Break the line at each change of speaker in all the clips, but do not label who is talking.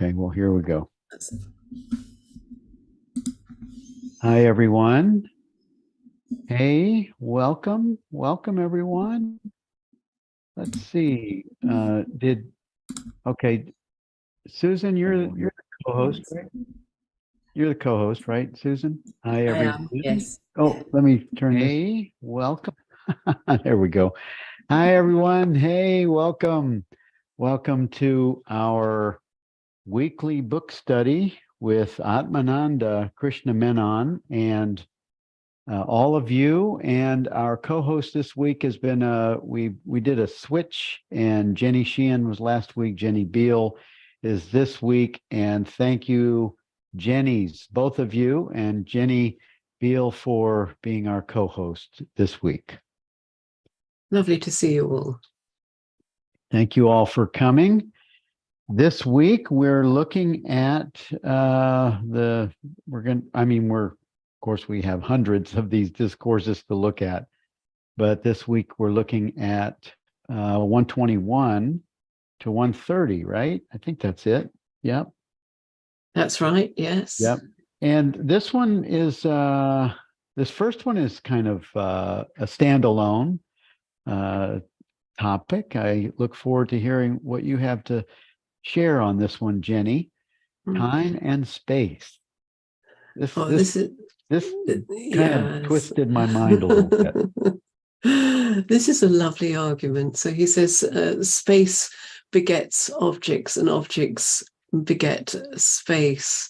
Okay, well, here we go. Hi, everyone. Hey, welcome. Welcome, everyone. Let's see. Okay, Susan, you're the co-host, right? You're the co-host, right, Susan? Hi,
I am,
everyone.
yes.
Oh, let me turn this. Hey, welcome. There we go. Hi, everyone. Hey, welcome. Welcome to our weekly book study with Atmananda Krishna Menon and all of you. And our co-host this week has been we did a switch, and Jenny Sheehan was last week. Jenny Beal is this week, and thank you, Jenny's, both of you, and Jenny Beal for being our co-host this week.
Lovely to see you all.
Thank you all for coming. This week we're looking at of course we have hundreds of these discourses to look at, but this week we're looking at 121 to 130, right? I think that's it. Yep.
That's right, yes.
Yep. And this first one is kind of a standalone topic. I look forward to hearing what you have to share on this one, Jenny. Time and space. This kind of twisted my mind a little bit.
This is a lovely argument. So he says space begets objects and objects beget space.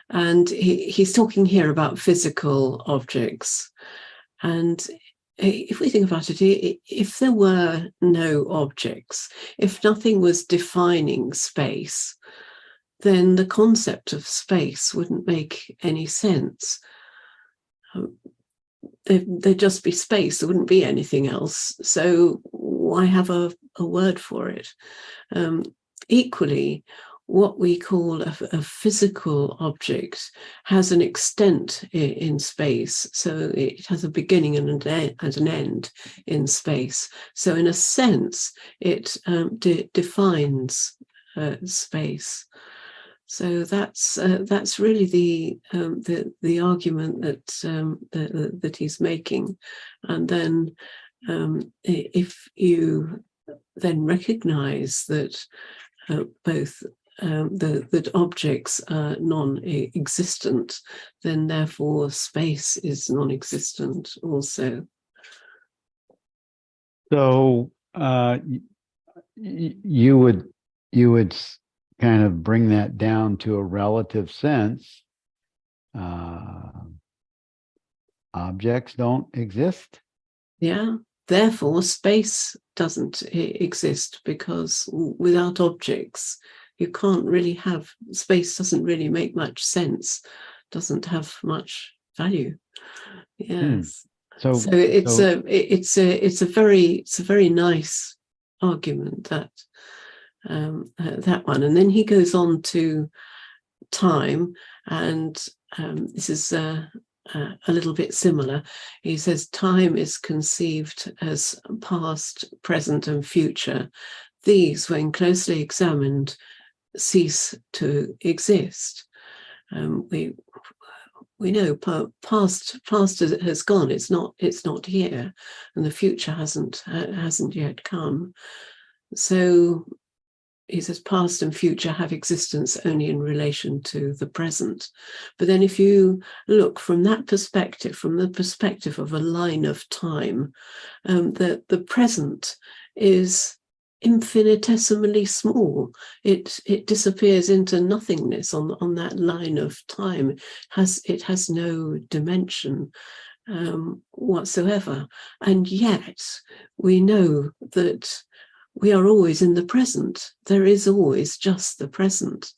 And he's talking here about physical objects. And if we think about it, if there were no objects, if nothing was defining space, then the concept of space wouldn't make any sense. There'd just be space, there wouldn't be anything else. So why have a word for it? Equally, what we call a physical object has an extent in space. So it has a beginning and an end in space. So in a sense, it defines space. So that's really the argument that he's making. And then if you then recognize that both that objects are non-existent, then therefore space is non-existent also.
So you would kind of bring that down to a relative sense. Objects don't exist.
Yeah. Therefore, space doesn't exist, because without objects, you can't really have space. Doesn't really make much sense. Doesn't have much value. Yes. So it's a very nice argument, that that one. And then he goes on to time, and this is a little bit similar. He says time is conceived as past, present, and future. These, when closely examined, cease to exist. We know past has gone. It's not here, and the future hasn't yet come. So he says past and future have existence only in relation to the present. But then if you look from that perspective, from the perspective of a line of time, the present is infinitesimally small. It disappears into nothingness on that line of time. It has no dimension whatsoever. And yet we know that we are always in the present. There is always just the present.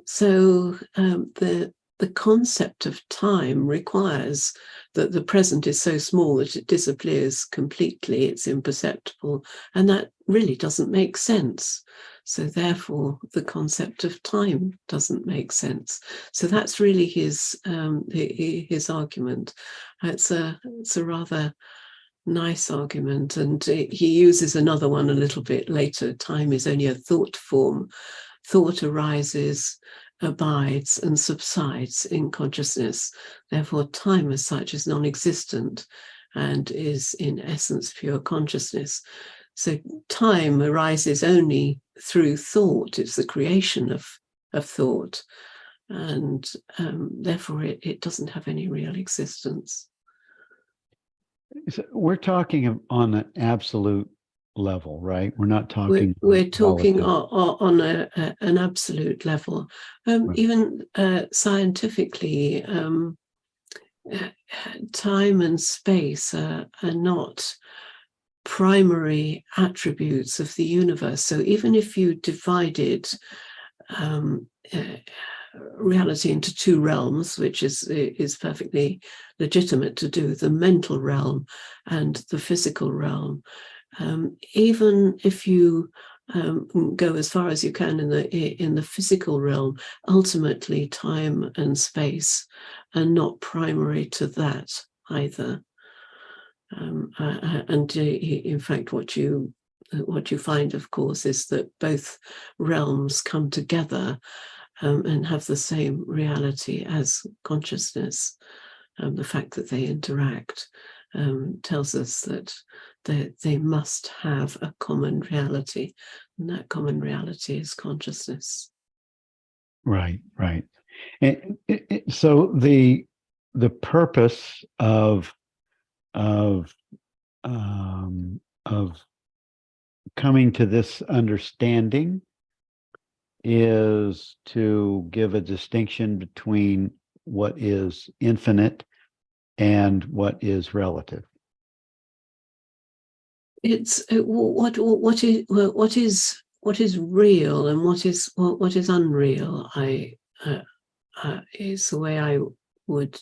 So the concept of time requires that the present is so small that it disappears completely. It's imperceptible, and that really doesn't make sense. So therefore, the concept of time doesn't make sense. So that's really his argument. It's a rather nice argument, and he uses another one a little bit later. Time is only a thought form. thought arises, abides, and subsides in consciousness. Therefore, time as such is non-existent and is in essence pure consciousness. So time arises only through thought. It's the creation of thought. And therefore it doesn't have any real existence.
So we're talking on an absolute level, right? We're not talking.
We're talking
relative.
on an absolute level.
Right.
Even scientifically, time and space are not primary attributes of the universe. So even if you divided reality into two realms, which is perfectly legitimate to do, the mental realm and the physical realm, even if you go as far as you can in the physical realm, ultimately time and space are not primary to that either. And in fact, what you find, of course, is that both realms come together and have the same reality as consciousness. The fact that they interact tells us that they must have a common reality, and that common reality is consciousness.
Right. And so the purpose of coming to this understanding is to give a distinction between what is infinite and what is relative.
It's what is real and what is unreal. Is the way I would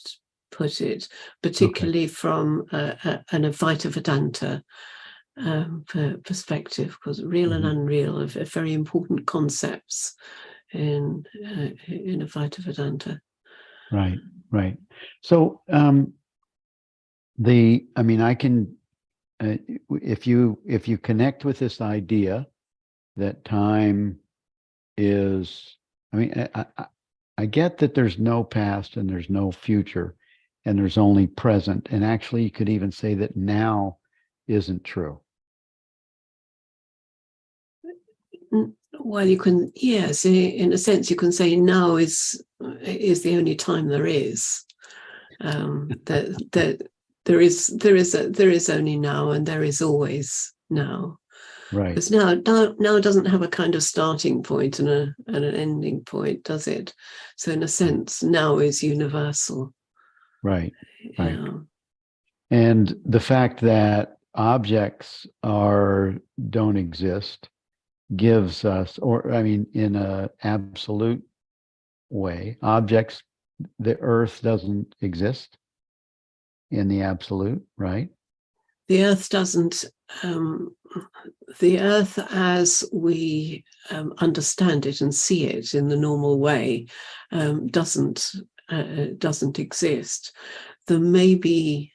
put it, particularly from an Advaita Vedanta perspective, because real and unreal are very important concepts in Advaita Vedanta.
Right. So I can, if you connect with this idea that time is, I get that there's no past and there's no future and there's only present. And actually you could even say that now isn't true.
Well, you can, yes, in a sense, you can say now is the only time there is. That there is only now, and there is always now.
Right.
Because now doesn't have a kind of starting point and an ending point, does it? So in a sense, now is universal.
Right.
Yeah.
And the fact that objects don't exist gives us, in an absolute way, objects, the earth doesn't exist in the absolute, right?
The earth doesn't, the earth as we understand it and see it in the normal way doesn't exist. There may be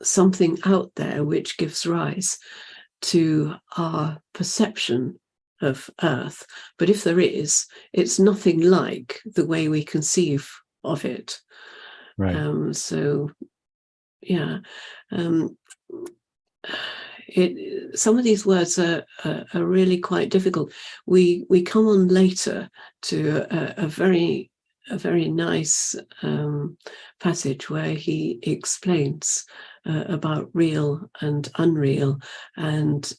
something out there which gives rise to our perception of earth, but if there is, it's nothing like the way we conceive of it.
Right.
So yeah, some of these words are really quite difficult. We come on later to a very nice passage where he explains about real and unreal, and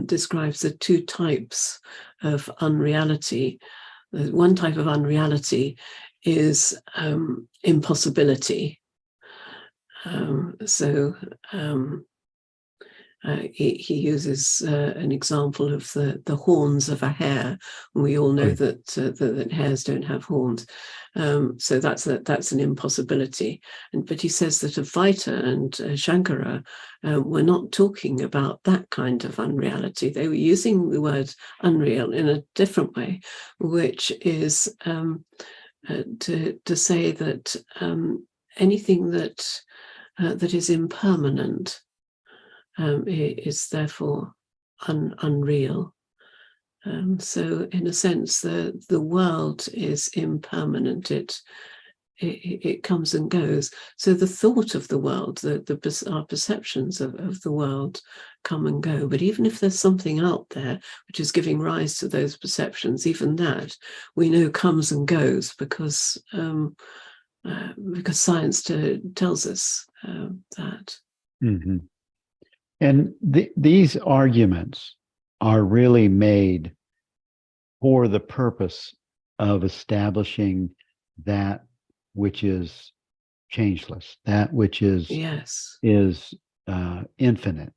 describes the two types of unreality. One type of unreality is impossibility. He uses an example of the horns of a hare. We all know that hares don't have horns, so that's an impossibility. But he says that Advaita and Shankara were not talking about that kind of unreality. They were using the word unreal in a different way, which is to say that anything that is impermanent is therefore unreal. So in a sense, the world is impermanent. It comes and goes. So the thought of the world, our perceptions of the world come and go. But even if there's something out there which is giving rise to those perceptions, even that we know comes and goes because science tells us that.
Mm-hmm. And these arguments are really made for the purpose of establishing that which is changeless, that which is
Yes.
Infinite.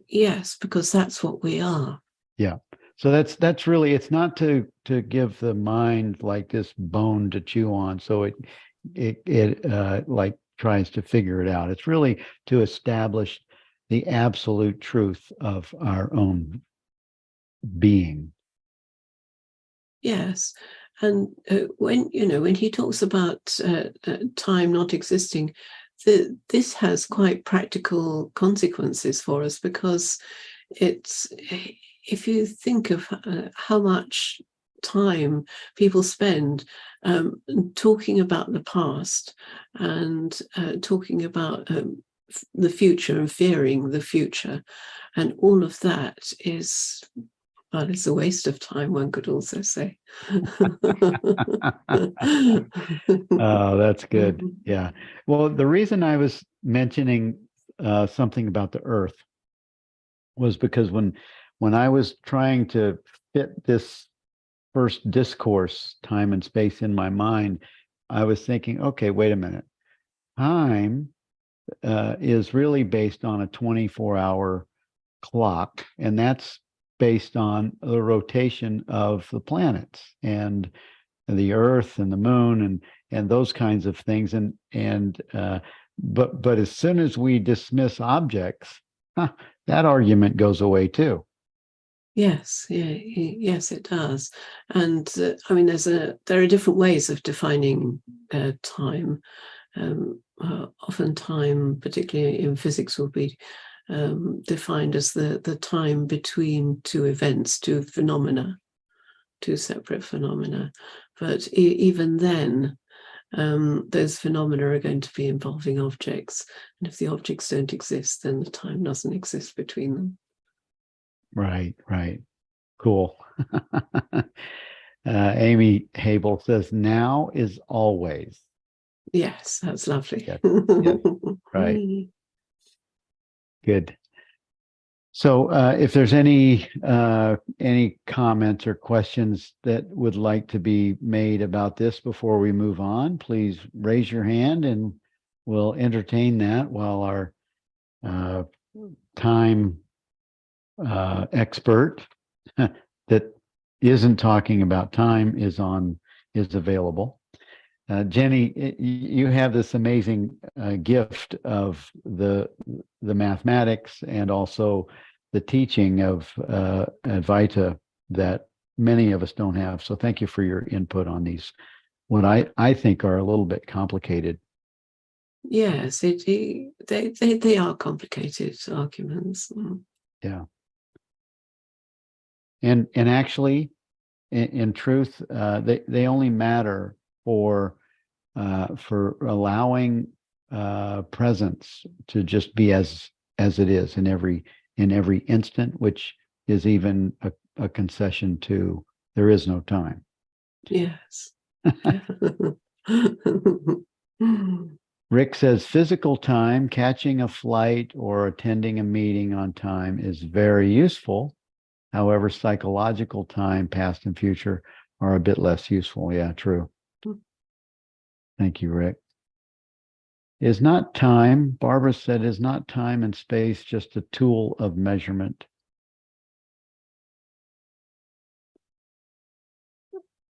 Yes, because that's what we are.
Yeah. So that's really, it's not to give the mind like this bone to chew on, so it like tries to figure it out. It's really to establish the absolute truth of our own being.
Yes, and when he talks about time not existing, this has quite practical consequences for us, because it's, if you think of how much time people spend talking about the past and talking about the future and fearing the future, and all of that is, well, it's a waste of time, one could also say.
Oh, that's good. Yeah. Well, the reason I was mentioning something about the earth was because when I was trying to fit this first discourse, time and space, in my mind, I was thinking, okay, wait a minute. Time is really based on a 24-hour clock, and that's based on the rotation of the planets and the Earth and the Moon and those kinds of things. But as soon as we dismiss objects, that argument goes away too.
Yes, yes, it does. And I mean, there are different ways of defining time. Often time, particularly in physics, will be defined as the time between two events, two phenomena, two separate phenomena. But even then, those phenomena are going to be involving objects. And if the objects don't exist, then the time doesn't exist between them.
Right, right. Cool. Amy Habel says, now is always.
Yes, that's lovely.
Yes, yes, right. Good. So if there's any comments or questions that would like to be made about this before we move on, please raise your hand and we'll entertain that while our time expert that isn't talking about time is available. Jenny, you have this amazing gift of the mathematics and also the teaching of Advaita that many of us don't have. So thank you for your input on these, what I think are a little bit complicated.
Yes, they are complicated arguments.
Yeah. And actually, in truth, they only matter for allowing presence to just be as it is in every instant, which is even a concession to there is no time.
Yes.
Rick says physical time, catching a flight or attending a meeting on time, is very useful. However, psychological time, past and future, are a bit less useful. Yeah, true. Thank you, Rick. Is not time, Barbara said, is not time and space just a tool of measurement?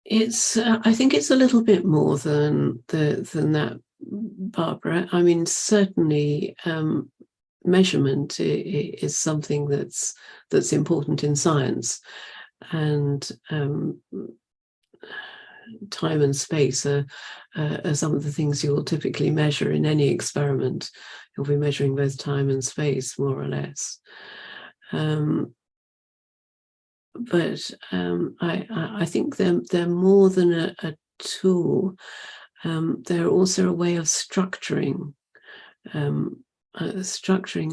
It's I think it's a little bit more than that, Barbara. I mean, certainly measurement is something that's important in science, and time and space are some of the things you'll typically measure in any experiment. You'll be measuring both time and space, more or less. I think they're more than a tool. They're also a way of structuring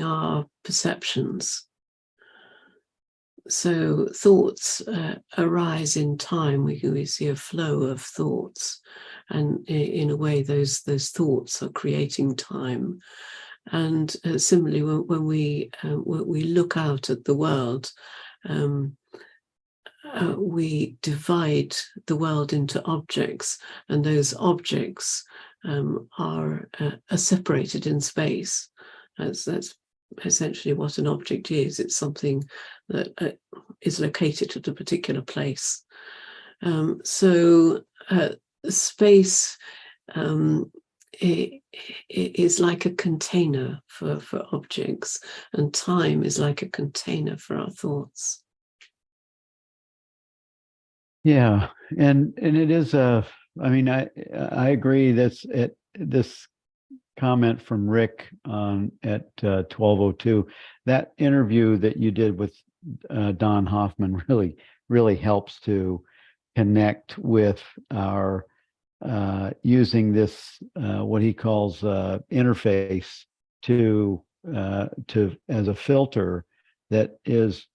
our perceptions. So thoughts arise in time. We see a flow of thoughts, and in a way, those thoughts are creating time. And similarly, when we look out at the world, we divide the world into objects, and those objects are separated in space. That's essentially what an object is. It's something that is located at a particular place. So space it is like a container for objects, and time is like a container for our thoughts.
Yeah, and it is I mean, I agree. This comment from Rick at 12:02. That interview that you did with Don Hoffman really helps to connect with our using this what he calls interface to as a filter that is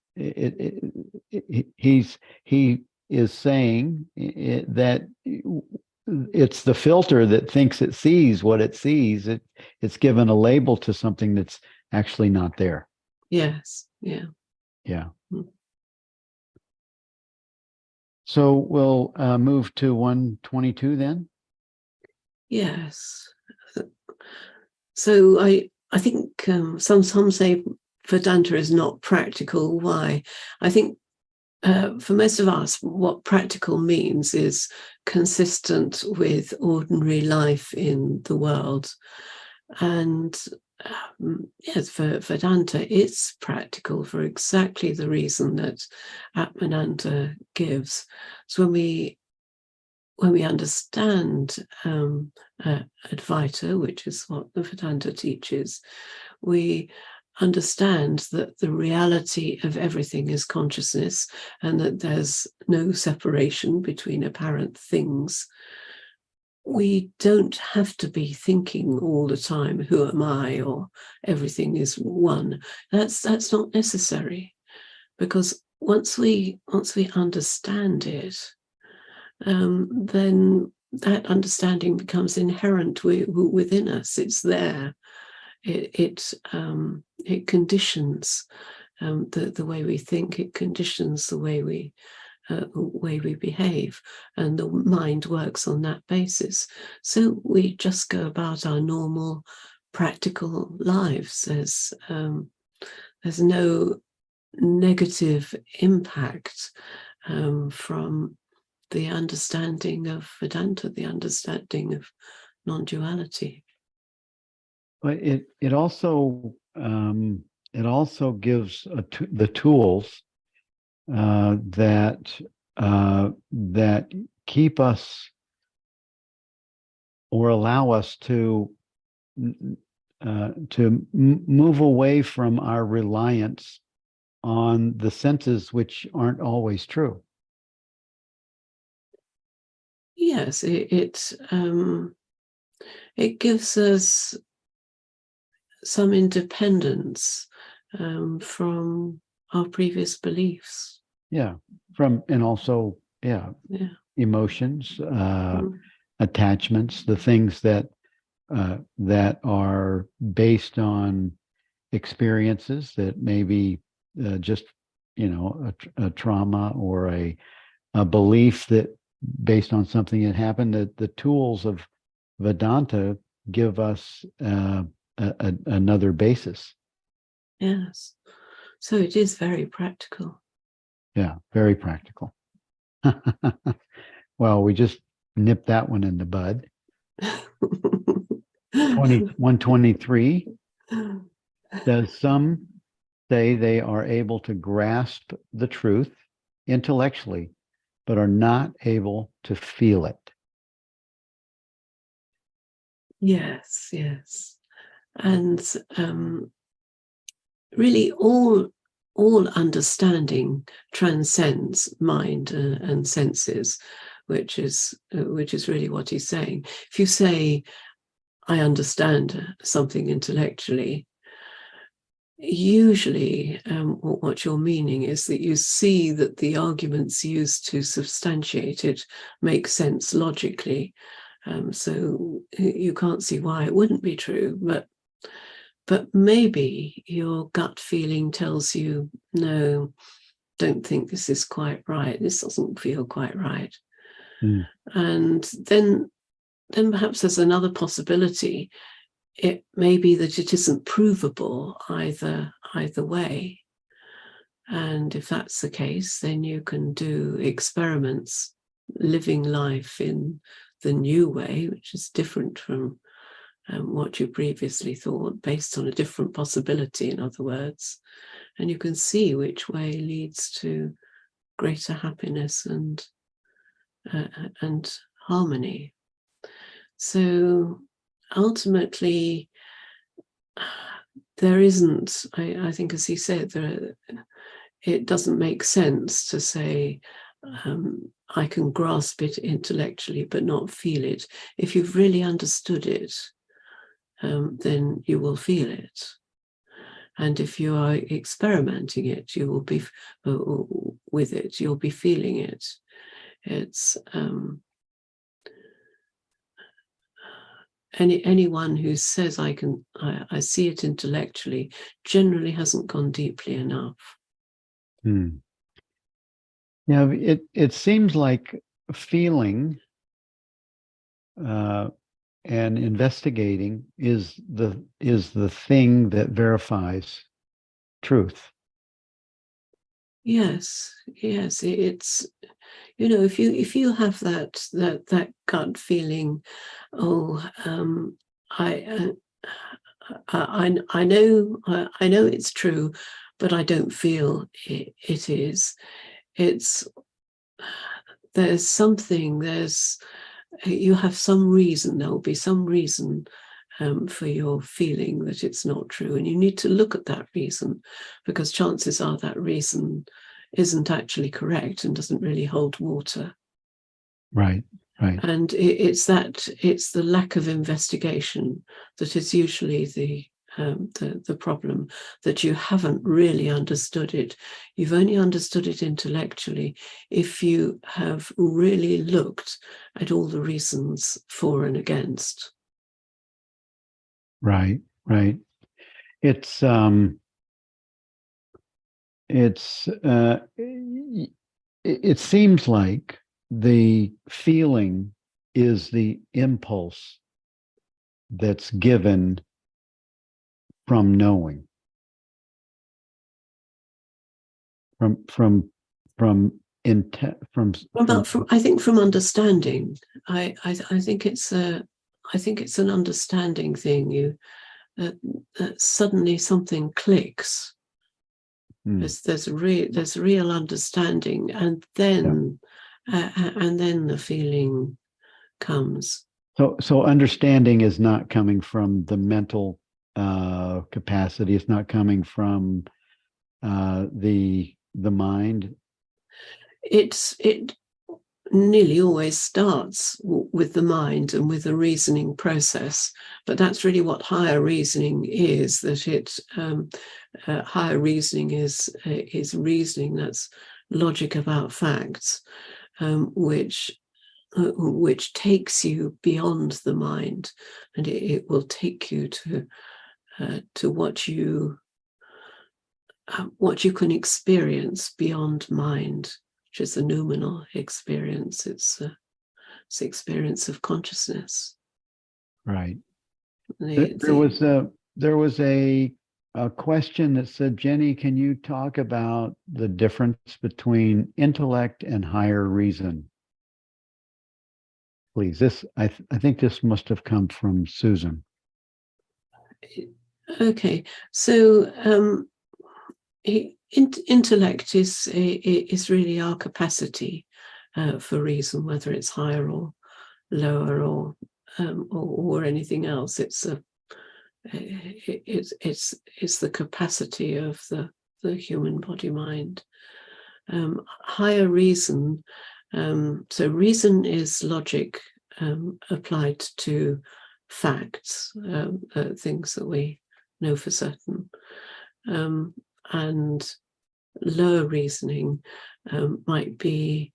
he is saying that it's the filter that thinks it sees what it sees. It's given a label to something that's actually not there.
Yes. Yeah.
Yeah. So we'll move to 122 then.
Yes. So I think some say Vedanta is not practical. Why? I think for most of us, what practical means is consistent with ordinary life in the world. And yes, for Vedanta, it's practical for exactly the reason that Atmananda gives. So when we understand Advaita, which is what the Vedanta teaches, we understand that the reality of everything is consciousness, and that there's no separation between apparent things. We don't have to be thinking all the time, who am I, or everything is one. That's not necessary, because once we understand it, then that understanding becomes inherent within us. It's there. It conditions the way we think. It conditions the way we behave, and the mind works on that basis. So we just go about our normal, practical lives. There's no negative impact from the understanding of Vedanta, the understanding of non-duality.
But it also gives the tools that keep us or allow us to move away from our reliance on the senses, which aren't always true.
Yes, it gives us some independence from our previous beliefs.
Yeah, and also emotions, attachments, the things that are based on experiences that may be just a trauma or a belief that based on something that happened. That the tools of Vedanta give us another basis.
Yes, so it is very practical.
Yeah, very practical. Well, we just nipped that one in the bud. 123. Does some say they are able to grasp the truth intellectually, but are not able to feel it?
Yes. And really all all understanding transcends mind and senses, which is really what he's saying. If you say, I understand something intellectually, usually what you're meaning is that you see that the arguments used to substantiate it make sense logically. So you can't see why it wouldn't be true, but maybe your gut feeling tells you, no, don't think this is quite right. This doesn't feel quite right.
Mm.
And then perhaps there's another possibility. It may be that it isn't provable either way. And if that's the case, then you can do experiments, living life in the new way, which is different from what you previously thought, based on a different possibility, in other words. And you can see which way leads to greater happiness and harmony. So ultimately, there isn't, I think, as he said, it doesn't make sense to say, I can grasp it intellectually but not feel it. If you've really understood it, then you will feel it. And if you are experimenting it, you will be with it, you'll be feeling it. It's anyone who says I see it intellectually generally hasn't gone deeply enough.
Hmm. Yeah, it seems like feeling and investigating is the thing that verifies truth.
Yes, it's, if you have that gut feeling, I know it's true, but I don't feel it is. You have some reason. There will be some reason for your feeling that it's not true, and you need to look at that reason, because chances are that reason isn't actually correct and doesn't really hold water.
Right.
And it's the lack of investigation that is usually the problem, that you haven't really understood it. You've only understood it intellectually if you have really looked at all the reasons for and against.
Right. It seems like the feeling is the impulse that's given from knowing, from
I think from understanding. I think it's an understanding thing. That suddenly something clicks. There's real understanding, and then the feeling comes.
So understanding is not coming from the mental capacity. It's not coming from the mind.
It nearly always starts with the mind and with the reasoning process, but that's really what higher reasoning is. Higher reasoning is reasoning that's logic about facts, which takes you beyond the mind, and it will take you to what you can experience beyond mind, which is the noumenal experience. It's the experience of consciousness.
Right. There was a question that said, Jenny, can you talk about the difference between intellect and higher reason? Please. I think this must have come from Susan.
Okay, so intellect is really our capacity for reason, whether it's higher or lower or anything else. It's the capacity of the the human body mind. Higher reason, so reason is logic applied to facts, things that we know for certain, and lower reasoning might be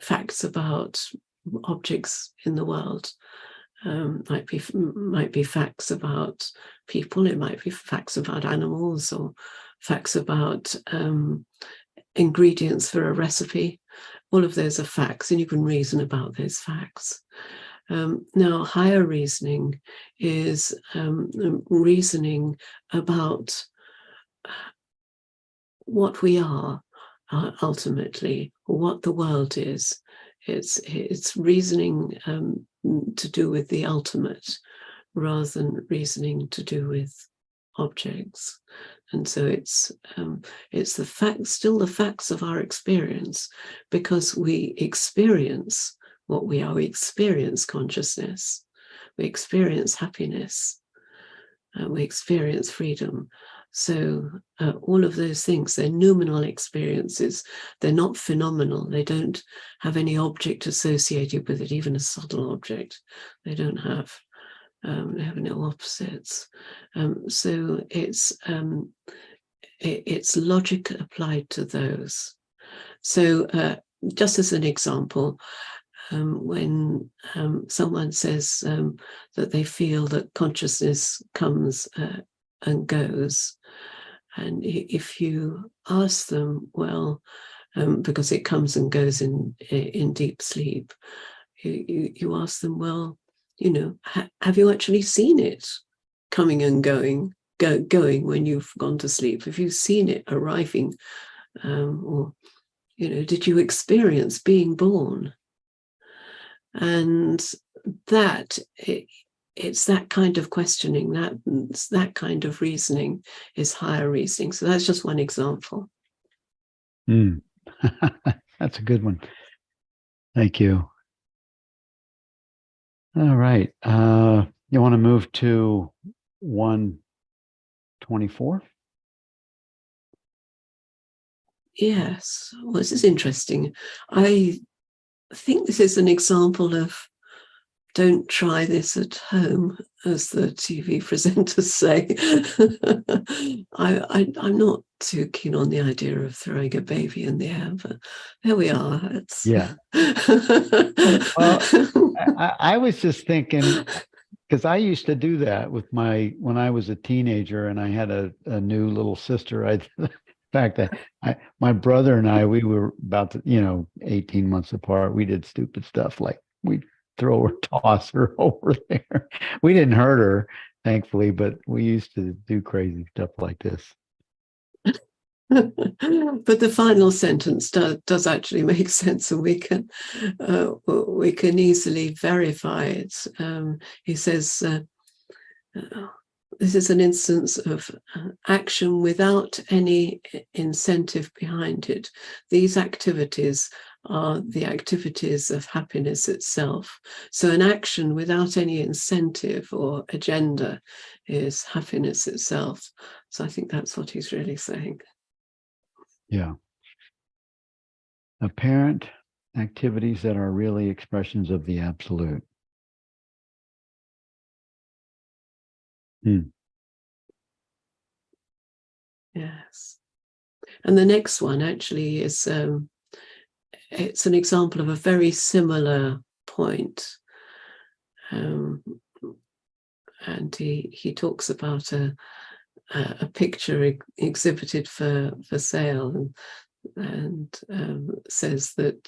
facts about objects in the world. Might be facts about people. It might be facts about animals, or facts about ingredients for a recipe. All of those are facts, and you can reason about those facts. Now, higher reasoning is reasoning about what we are ultimately, or what the world is. It's reasoning to do with the ultimate, rather than reasoning to do with objects. And so it's the facts, still the facts of our experience, because we experience what we are. We experience consciousness, we experience happiness, we experience freedom. So all of those things, they're noumenal experiences. They're not phenomenal. They don't have any object associated with it, even a subtle object. They don't have. They have no opposites. So it's logic applied to those. So just as an example, when someone says that they feel that consciousness comes and goes, and if you ask them, well, because it comes and goes in deep sleep, you ask them, well, you know, have you actually seen it coming and going when you've gone to sleep? Have you seen it arriving, or, you know, did you experience being born? And that it's that kind of questioning, that kind of reasoning is higher reasoning. So that's just one example.
That's a good one. Thank you. All right. You want to move to 124?
Yes. Well, this is interesting. I think this is an example of don't try this at home, as the TV presenters say. I'm not too keen on the idea of throwing a baby in the air, but there we are.
Yeah. Well, I was just thinking, because I used to do that with when I was a teenager and I had a new little sister. In fact, my brother and I, we were about to, 18 months apart. We did stupid stuff like we'd throw or toss her over there. We didn't hurt her, thankfully, but we used to do crazy stuff like this.
But the final sentence does actually make sense, and we can easily verify it. He says, this is an instance of action without any incentive behind it. These activities are the activities of happiness itself. So an action without any incentive or agenda is happiness itself. So I think that's what he's really saying.
Yeah. Apparent activities that are really expressions of the absolute.
Yes. And the next one actually is, it's an example of a very similar point. And he talks about a picture exhibited for sale, and says that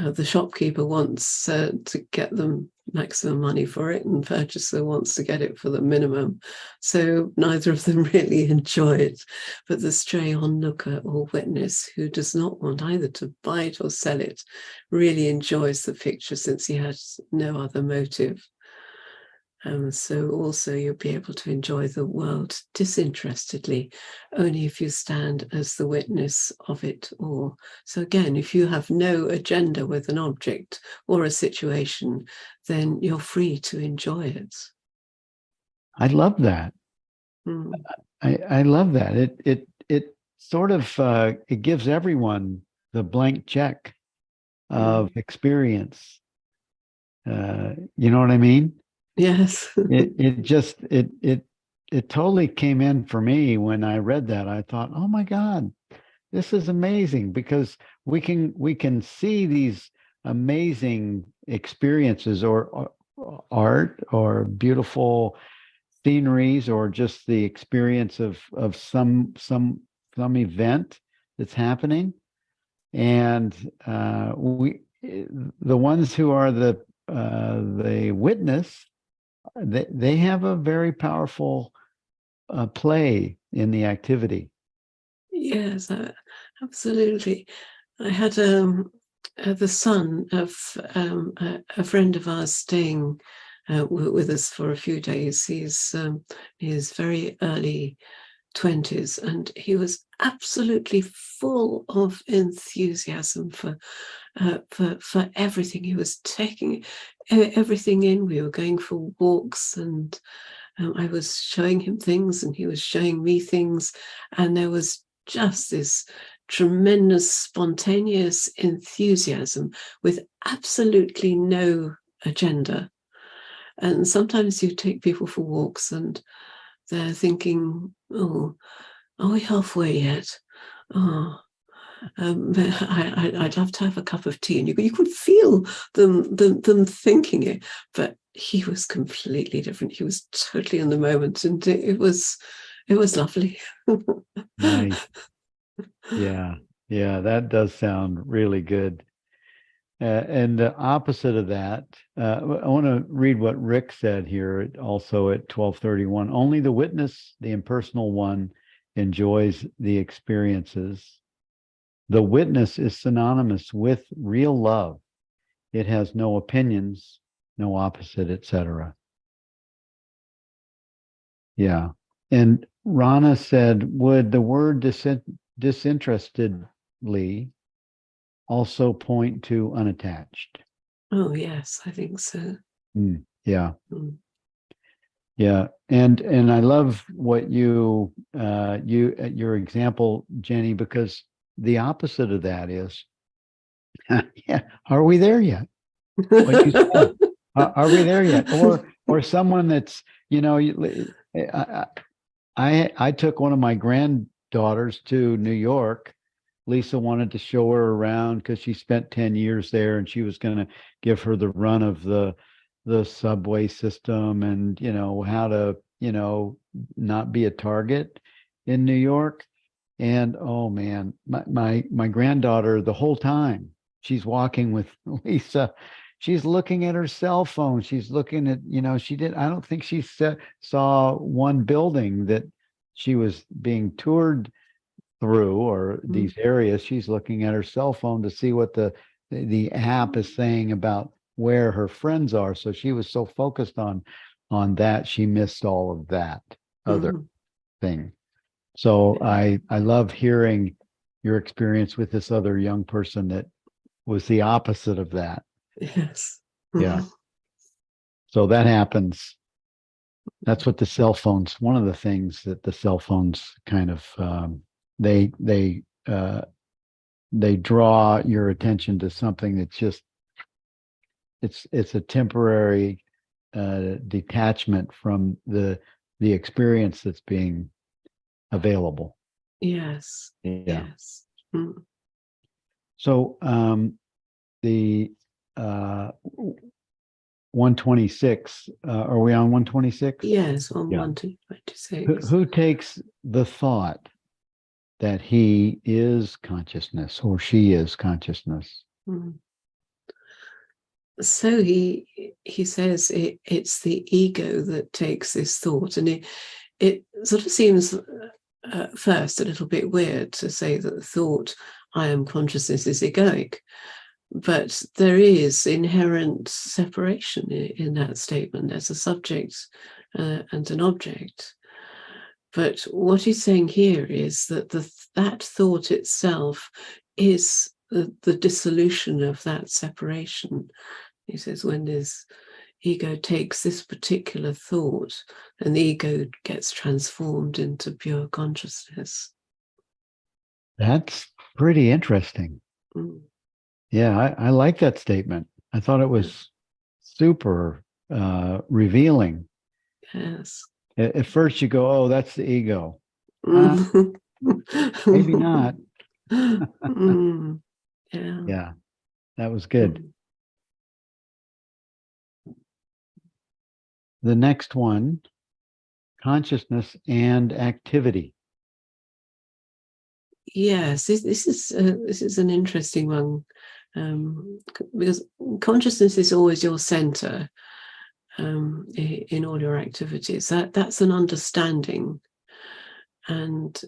the shopkeeper wants to get them maximum money for it, and purchaser wants to get it for the minimum. So neither of them really enjoy it. But the stray onlooker or witness who does not want either to buy it or sell it really enjoys the picture, since he has no other motive. So also you'll be able to enjoy the world disinterestedly, only if you stand as the witness of it all. So again, if you have no agenda with an object or a situation, then you're free to enjoy it.
I love that.
Mm.
I love that. It sort of it gives everyone the blank check of experience. You know what I mean?
Yes.
It just it totally came in for me when I read that. I thought, oh my God, this is amazing, because we can see these amazing experiences, or art, or beautiful sceneries, or just the experience of some event that's happening. And the ones who are the witness, they have a very powerful play in the activity.
Yes, absolutely. I had the son of a friend of ours staying with us for a few days. He's very early 20s, and he was absolutely full of enthusiasm for everything. He was taking everything in. We were going for walks, and I was showing him things, and he was showing me things, and there was just this tremendous spontaneous enthusiasm with absolutely no agenda. And sometimes you take people for walks and they're thinking, oh, are we halfway yet? Oh, I'd love to have a cup of tea. And you could feel them thinking it, but he was completely different. He was totally in the moment, and it was lovely.
Nice. Yeah. Yeah, that does sound really good. And the opposite of that, I want to read what Rick said here also at 1231. Only the witness, the impersonal one, enjoys the experiences. The witness is synonymous with real love. It has no opinions, no opposite, etc. Yeah. And Rana said, would the word disinterestedly also point to unattached?
Oh yes, I think so.
Yeah.
Mm.
Yeah. And I love what your example, Jenny, because the opposite of that is, yeah, are we there yet? What you said. Are we there yet? Or someone that's, I took one of my granddaughters to New York. Lisa wanted to show her around because she spent 10 years there, and she was going to give her the run of the subway system, and how to not be a target in New York. And oh man, my granddaughter, the whole time she's walking with Lisa, she's looking at her cell phone. She's looking at, I don't think she saw one building that she was being toured through, or these areas. She's looking at her cell phone to see what the app is saying about where her friends are. So she was so focused on that, she missed all of that other thing. So I love hearing your experience with this other young person that was the opposite of that.
Yes.
Yeah. So that happens. That's what the cell phones, one of the things that the cell phones kind of they draw your attention to something that's just it's a temporary detachment from the experience that's being available.
Yes.
Yeah.
Yes. Mm.
So the 126, are we on 126?
Yes, on
Yeah.
1 to 26.
Who takes the thought that he is consciousness or she is consciousness?
Mm. So he says it's the ego that takes this thought, and it sort of seems first a little bit weird to say that the thought I am consciousness is egoic, but there is inherent separation in that statement. There's a subject and an object. But what he's saying here is that that thought itself is the dissolution of that separation. He says when there's ego takes this particular thought, and the ego gets transformed into pure consciousness.
That's pretty interesting.
Mm.
Yeah, I like that statement. I thought it was super revealing.
Yes.
At first you go, oh, that's the ego.
Mm.
Maybe not.
Mm. Yeah.
Yeah, that was good.
Mm.
The next one, consciousness and activity.
Yes, this is an interesting one, because consciousness is always your center in all your activities. That's an understanding, and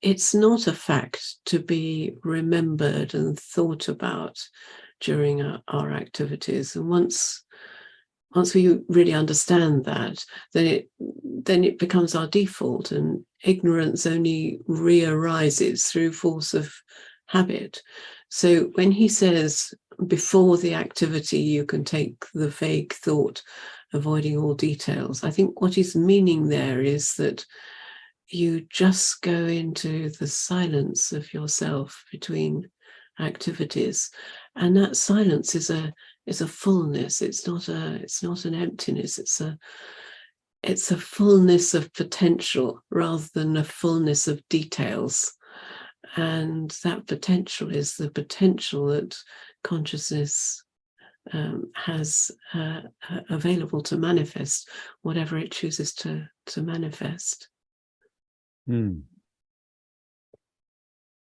it's not a fact to be remembered and thought about during our activities. And once we really understand that, then it becomes our default, and ignorance only re-arises through force of habit. So when he says before the activity you can take the vague thought, avoiding all details, I think what he's meaning there is that you just go into the silence of yourself between activities, and that silence is a fullness. It's not an emptiness. It's a fullness of potential rather than a fullness of details. And that potential is the potential that consciousness has available to manifest whatever it chooses to manifest.
Hmm.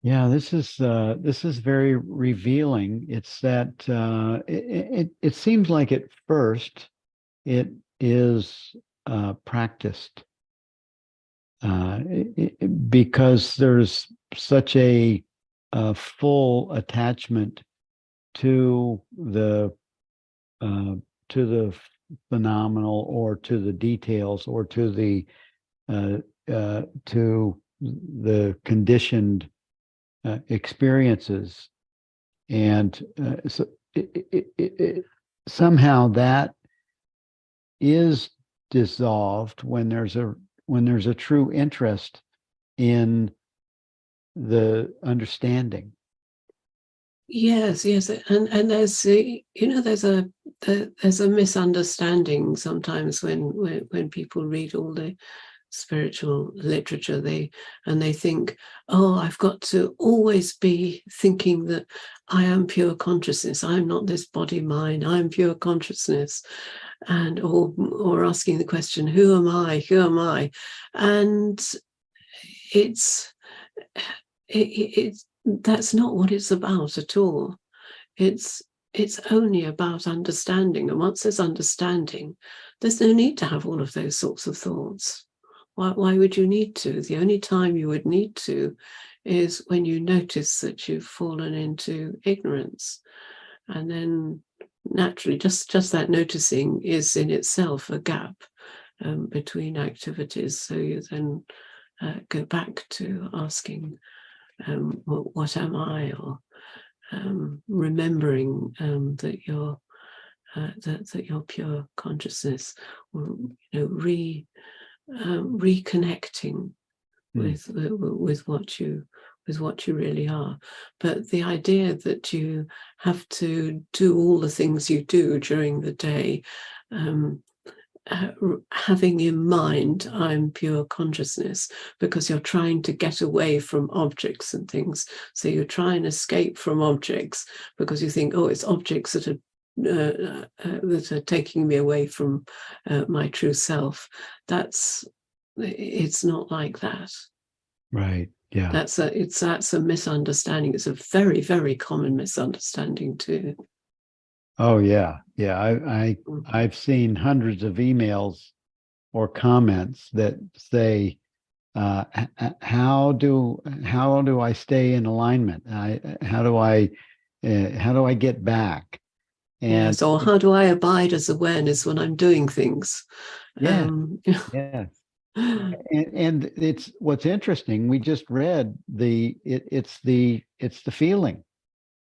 Yeah, this is very revealing. It's that it seems like at first it is practiced because there's such a full attachment to uh, the phenomenal, or to the details, or to the conditioned experiences, and so somehow that is dissolved when there's a true interest in the understanding.
Yes, and there's there's a misunderstanding sometimes when people read all the spiritual literature, they think, oh, I've got to always be thinking that I am pure consciousness, I'm not this body mind, I'm pure consciousness, and or asking the question, who am I, and it's that's not what it's about at all. It's only about understanding, and once there's understanding, there's no need to have all of those sorts of thoughts. Why would you need to? The only time you would need to is when you notice that you've fallen into ignorance, and then naturally, just that noticing is in itself a gap between activities. So you then go back to asking, what am I, or remembering that you're that you're pure consciousness, or reconnecting with what you really are. But the idea that you have to do all the things you do during the day, having in mind I'm pure consciousness, because you're trying to get away from objects and things, so you try and escape from objects because you think, oh, it's objects that are taking me away from my true self. It's not like that.
Right. Yeah.
That's a misunderstanding. It's a very, very common misunderstanding too.
Oh yeah. Yeah. I've seen hundreds of emails or comments that say, how do I stay in alignment? How do I get back? And
Yes, or how do I abide as awareness when I'm doing things?
yeah, yeah. And it's what's interesting. We just read it's the feeling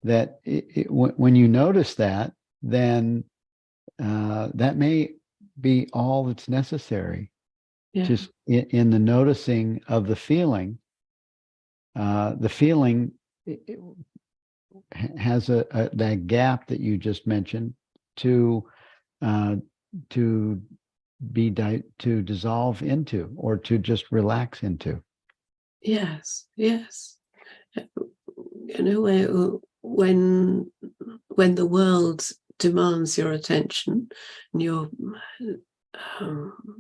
that when you notice that, then that may be all that's necessary.
Yeah.
Just in the noticing of the feeling has that gap that you just mentioned to to to dissolve into, or to just relax into.
Yes, yes. You know, when the world demands your attention and you're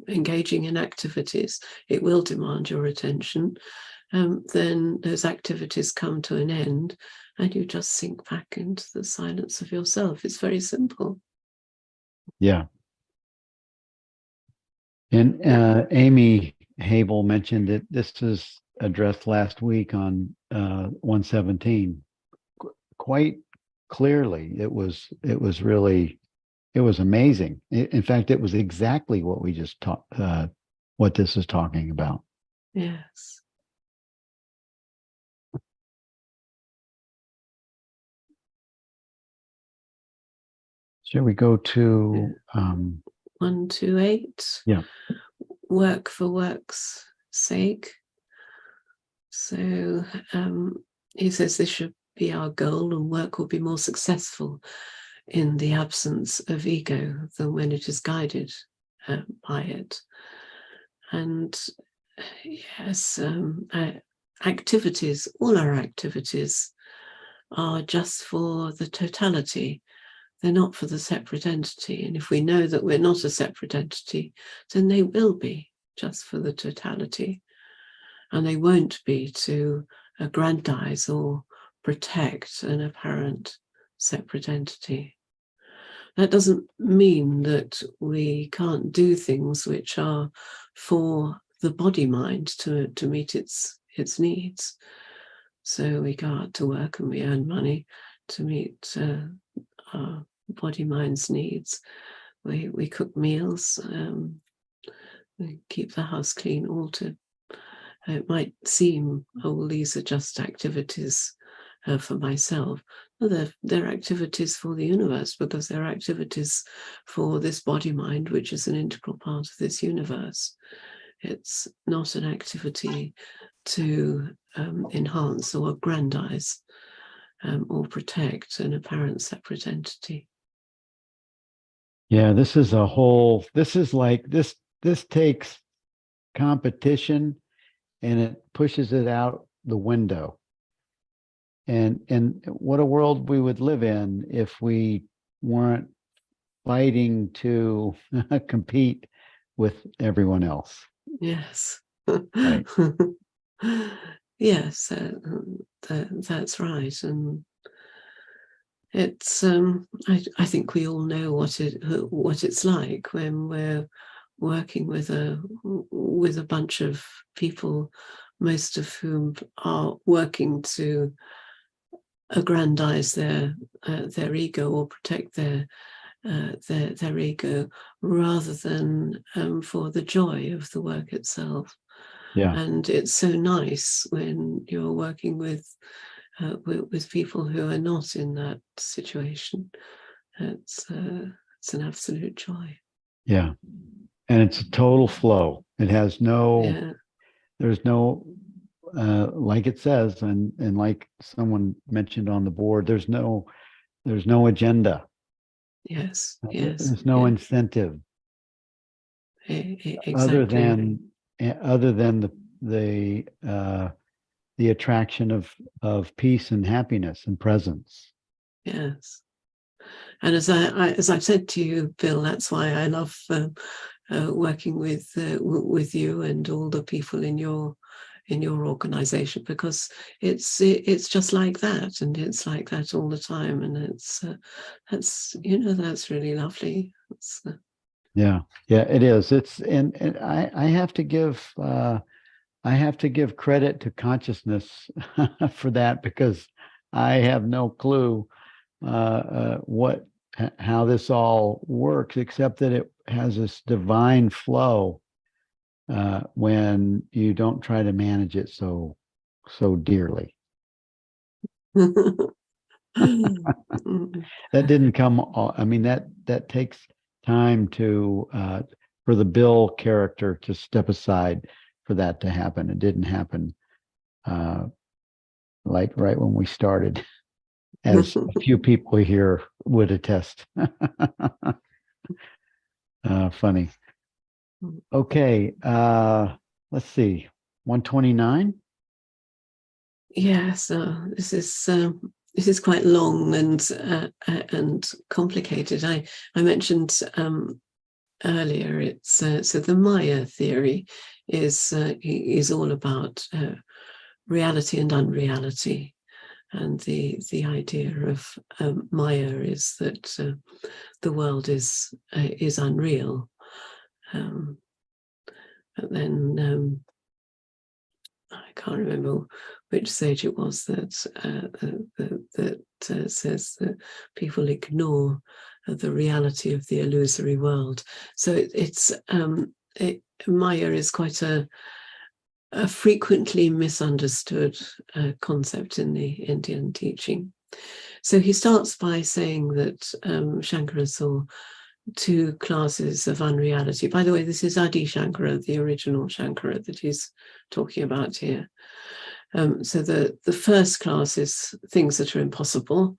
engaging in activities, it will demand your attention. Then those activities come to an end and you just sink back into the silence of yourself. It's very simple.
Yeah. And Amy Habel mentioned it. This was addressed last week on 117 quite clearly. It was really, it was amazing. In fact, it was exactly what we just talked, what this is talking about.
Yes.
Shall we go to
128?
Yeah.
Work for work's sake. So he says this should be our goal, and work will be more successful in the absence of ego than when it is guided by it. And yes, activities, all our activities are just for the totality. They're not for the separate entity. And if we know that we're not a separate entity, then they will be just for the totality. And they won't be to aggrandize or protect an apparent separate entity. That doesn't mean that we can't do things which are for the body-mind to meet its needs. So we go out to work and we earn money to meet our body-mind's needs. We cook meals, we keep the house clean, all to it might seem, oh, these are just activities for myself. No, they're activities for the universe, because they're activities for this body-mind, which is an integral part of this universe. It's not an activity to enhance or aggrandize or protect an apparent separate entity.
Yeah, this is a whole, this is like, this takes competition and it pushes it out the window. And what a world we would live in if we weren't fighting to compete with everyone else.
Yes.
Right.
Yes, that's right. And it's I think we all know what it's like when we're working with a bunch of people, most of whom are working to aggrandize their ego or protect their ego, rather than for the joy of the work itself.
Yeah.
And it's so nice when you're working with people who are not in that situation. It's an absolute joy.
Yeah. And it's a total flow. It has no, there's no, like it says, and like someone mentioned on the board, there's no agenda.
Yes.
There's no incentive
Exactly.
other than the attraction of peace and happiness and presence.
Yes. And as I've said to you, Bill, that's why I love working with you and all the people in your organization, because it's just like that, and it's like that all the time, and that's really lovely.
Yeah, it is. It's and I have to give credit to consciousness for that, because I have no clue how this all works, except that it has this divine flow when you don't try to manage it so dearly. That didn't come. I mean, that takes time to for the Bill character to step aside for that to happen. It didn't happen like right when we started, as a few people here would attest. Funny. Okay, let's see. 129.
Yeah, so this is quite long and complicated. I mentioned earlier, it's so the Maya theory is all about reality and unreality, and the idea of Maya is that the world is unreal. But then I can't remember which sage it was that says that people ignore the reality of the illusory world. So Maya is quite a frequently misunderstood concept in the Indian teaching. So he starts by saying that Shankara saw two classes of unreality. By the way, this is Adi Shankara, the original Shankara that he's talking about here. So the first class is things that are impossible,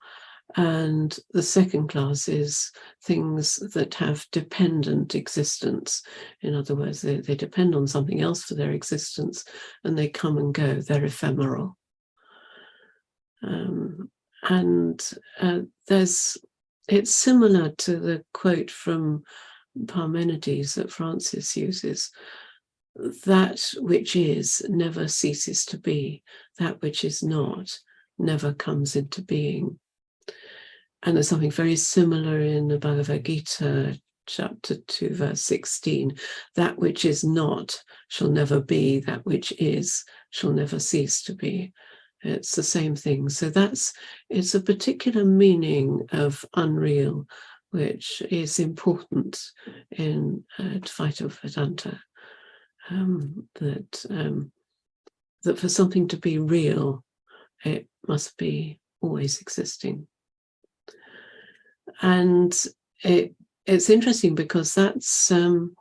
and the second class is things that have dependent existence. In other words, they depend on something else for their existence, and they come and go. They're ephemeral. It's similar to the quote from Parmenides that Francis uses: that which is never ceases to be, that which is not never comes into being. And there's something very similar in the Bhagavad Gita, chapter 2, verse 16. That which is not shall never be, that which is shall never cease to be. It's the same thing. So it's a particular meaning of unreal, which is important in Advaita Vedanta. That for something to be real, it must be always existing. And it's interesting because that's Adi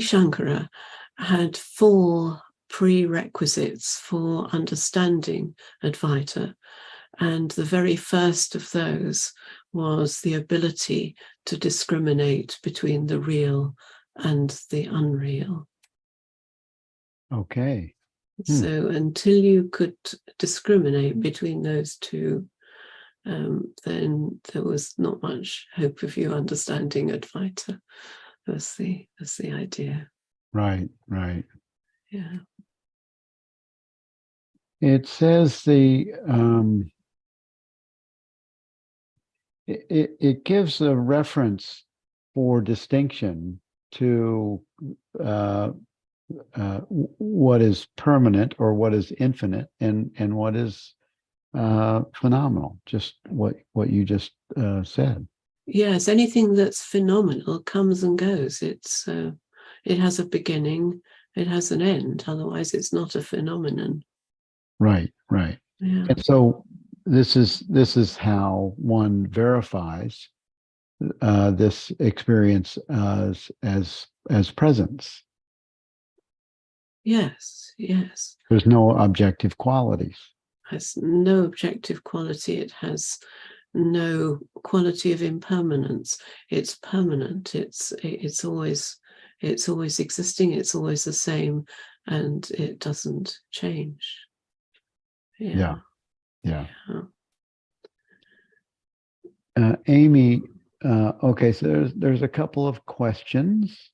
Shankara had 4 prerequisites for understanding Advaita, and the very first of those was the ability to discriminate between the real and the unreal.
Okay.
So until you could discriminate between those two, then there was not much hope of you understanding Advaita. That's the idea.
Right.
Yeah.
It says it gives a reference for distinction to what is permanent or what is infinite, and what is phenomenal. Just what you just said.
Yes, anything that's phenomenal comes and goes. It has a beginning, it has an end. Otherwise, it's not a phenomenon.
Right.
Yeah.
And so this is how one verifies this experience as presence.
Yes.
There's no objective qualities.
It has no objective quality. It has no quality of impermanence. It's permanent. It's always existing. It's always the same, and it doesn't change.
Yeah.
Yeah.
Amy, okay, so there's a couple of questions,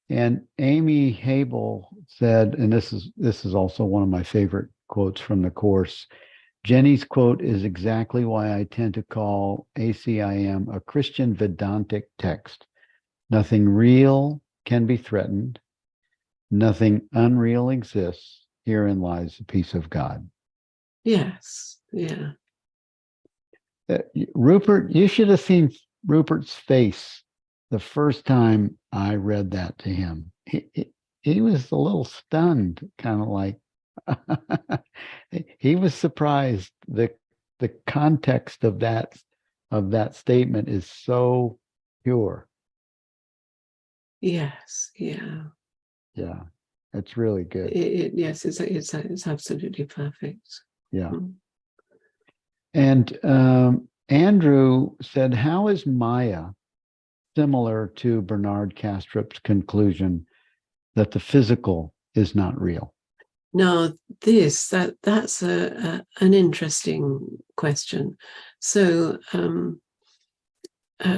and Amy Habel said, and this is also one of my favorite quotes from the course. Jenny's quote is exactly why I tend to call ACIM a Christian Vedantic text. Nothing real can be threatened. Nothing unreal exists. Herein lies the peace of God.
Yes. Yeah.
Rupert, you should have seen Rupert's face the first time I read that to him. He was a little stunned, kind of like he was surprised. The context of that statement is so pure.
Yes, yeah.
Yeah, it's really good.
Yes, it's absolutely perfect.
Yeah.
Mm.
And Andrew said, how is Maya similar to Bernard Kastrup's conclusion that the physical is not real?
Now, that's an interesting question. So,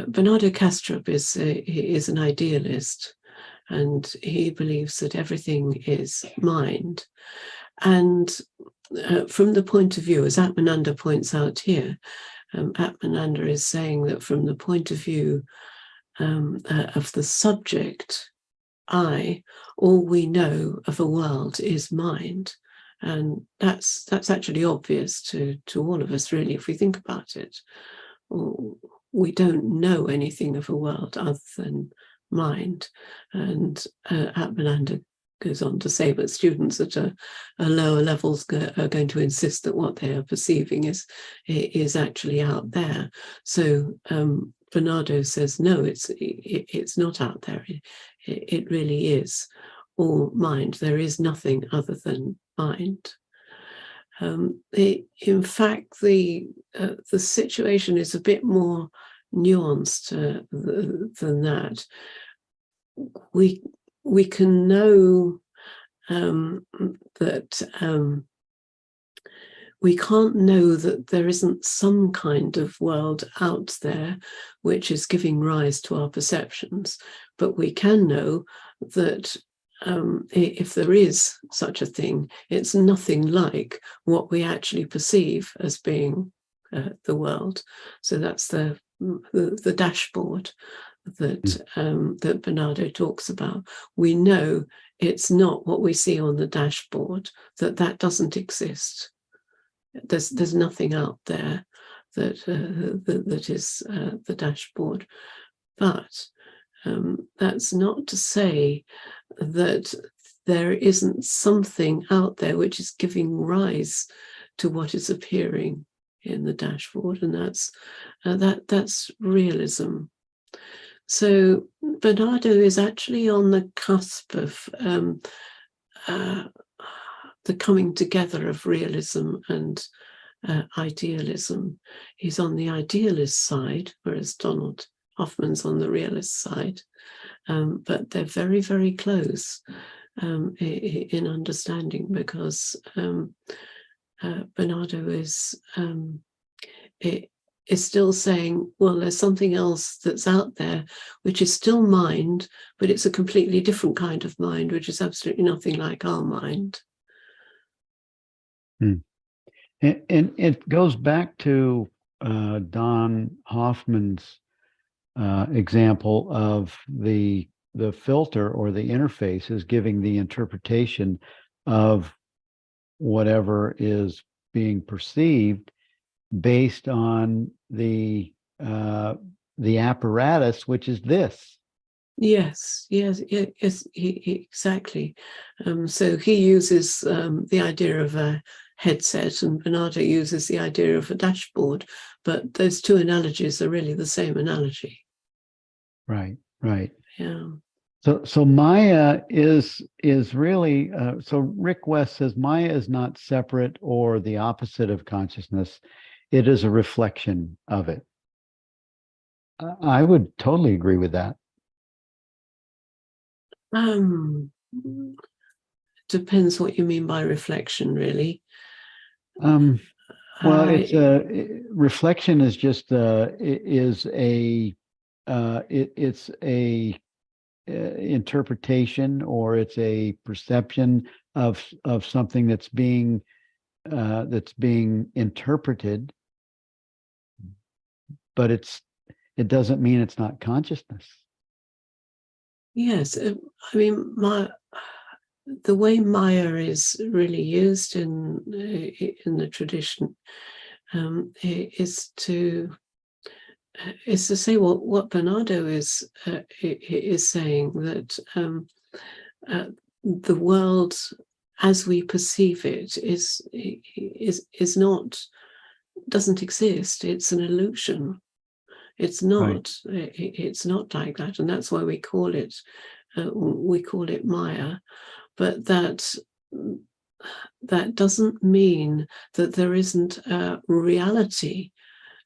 Bernardo Kastrup is an idealist, and he believes that everything is mind. And from the point of view, as Atmananda points out here, Atmananda is saying that from the point of view of the subject, I, all we know of a world is mind. And that's actually obvious to all of us, really, if we think about it. We don't know anything of a world other than mind. And Atmananda goes on to say, but students at a lower levels are going to insist that what they are perceiving is actually out there. So Bernardo says, no, it's not out there. It really is all mind. There is nothing other than mind. In fact, the situation is a bit more nuanced than that. We can know that we can't know that there isn't some kind of world out there which is giving rise to our perceptions, but we can know that if there is such a thing, it's nothing like what we actually perceive as being the world. So that's the dashboard that Bernardo talks about. We know it's not what we see on the dashboard, that doesn't exist. There's nothing out there that is the dashboard. But that's not to say that there isn't something out there which is giving rise to what is appearing in the dashboard, and that's realism. So Bernardo is actually on the cusp of the coming together of realism and idealism. He's on the idealist side, whereas Donald Hoffman's on the realist side. But they're very, very close in understanding, because Bernardo is still saying, well, there's something else that's out there, which is still mind, but it's a completely different kind of mind, which is absolutely nothing like our mind.
And it goes back to Don Hoffman's example of the filter or the interface is giving the interpretation of whatever is being perceived based on the apparatus, which is this.
Yes, exactly. So he uses the idea of a headset, and Bernardo uses the idea of a dashboard, but those two analogies are really the same analogy.
Right.
Yeah.
So Maya is really so Rick West says Maya is not separate or the opposite of consciousness. It is a reflection of it. I would totally agree with that.
Depends what you mean by reflection, really.
Well, it's reflection is just it's a interpretation, or it's a perception of something that's being interpreted, but it doesn't mean it's not consciousness.
Yes, I mean, the way Maya is really used in the tradition is to say what Bernardo is saying, that the world as we perceive it is not, doesn't exist. It's an illusion. It's not. It's not like that, and that's why we call it Maya. But that doesn't mean that there isn't a reality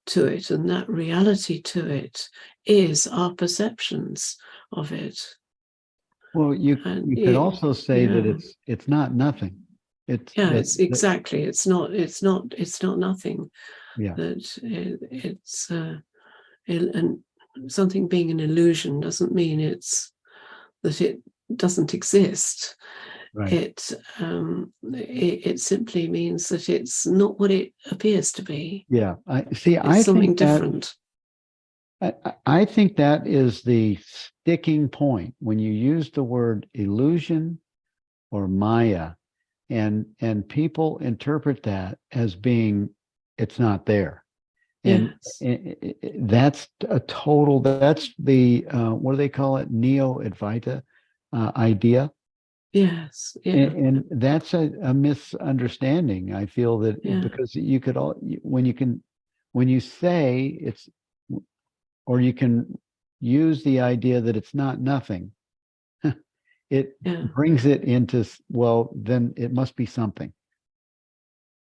to it, and that reality to it is our perceptions of it.
Well, you could also say that it's not nothing.
It's exactly. It's not nothing.
Yeah.
That it's and something being an illusion doesn't mean that it doesn't exist.
Right.
It simply means that it's not what it appears to be.
Yeah.
It's something different.
I think that is the sticking point when you use the word illusion or Maya, and people interpret that as being it's not there. And that's that's the what do they call it, neo-Advaita idea.
Yes.
And that's a misunderstanding. I feel that because you could when you say it's, or you can use the idea that it's not nothing, it brings it into, well, then it must be something.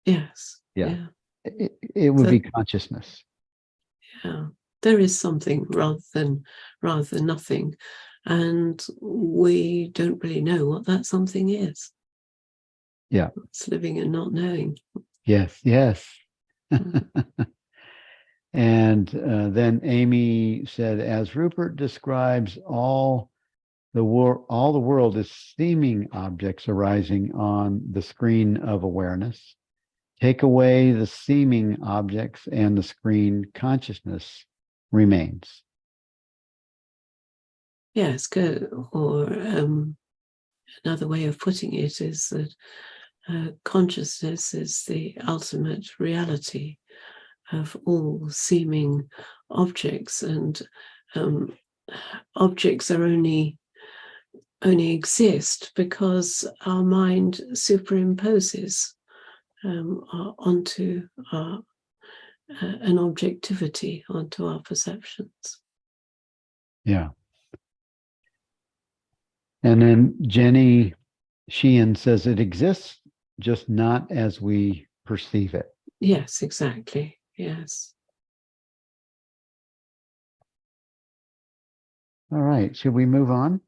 Yes.
Yeah. It would be consciousness.
Yeah. There is something rather than nothing. And we don't really know what that something is.
Yeah.
It's living and not knowing.
Yes. And then Amy said, as Rupert describes, all the world is seeming objects arising on the screen of awareness. Take away the seeming objects and the screen consciousness remains.
Yes, good. Or another way of putting it is that consciousness is the ultimate reality of all seeming objects, and objects are only exist because our mind superimposes onto an objectivity, onto our perceptions.
Yeah. And then Jenny Sheehan says it exists, just not as we perceive it.
Yes, exactly. Yes.
All right. Should we move on?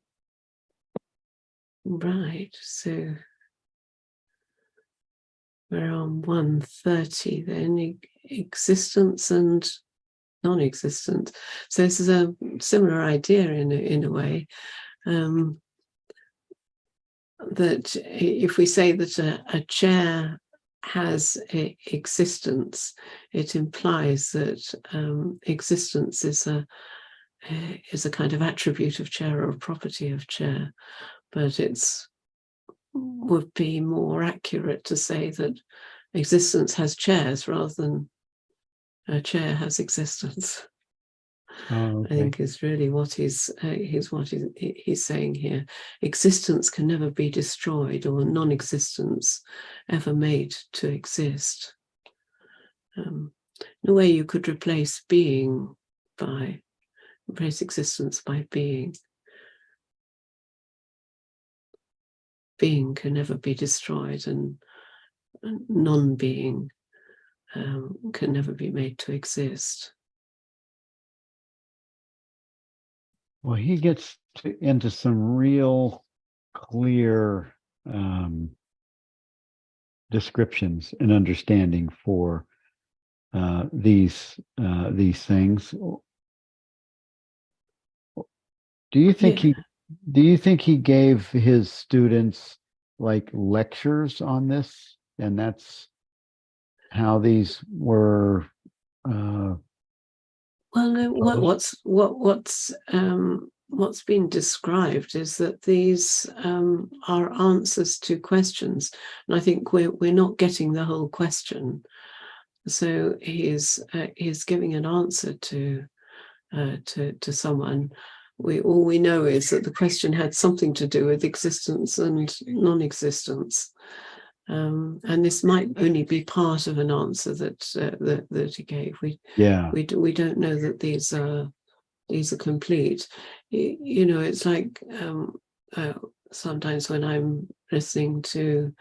Right. So we're on 130 then, existence and non-existent. So this is a similar idea in a way, that if we say that a chair has existence, it implies that existence is a kind of attribute of chair or a property of chair, but would be more accurate to say that existence has chairs rather than a chair has existence.
Oh, okay.
I think is really what he's saying here. Existence can never be destroyed, or non-existence ever made to exist. In a way, you could replace existence by being. Being can never be destroyed, and non-being can never be made to exist.
Well, he gets into some real clear descriptions and understanding for these things. Do you think he gave his students like lectures on this, and that's how these were?
Well, what's been described is that these are answers to questions, and I think we're not getting the whole question. So he's giving an answer to someone. All we know is that the question had something to do with existence and non-existence. And this might only be part of an answer that he gave. We don't know that these are complete. You know, it's like sometimes when I'm listening to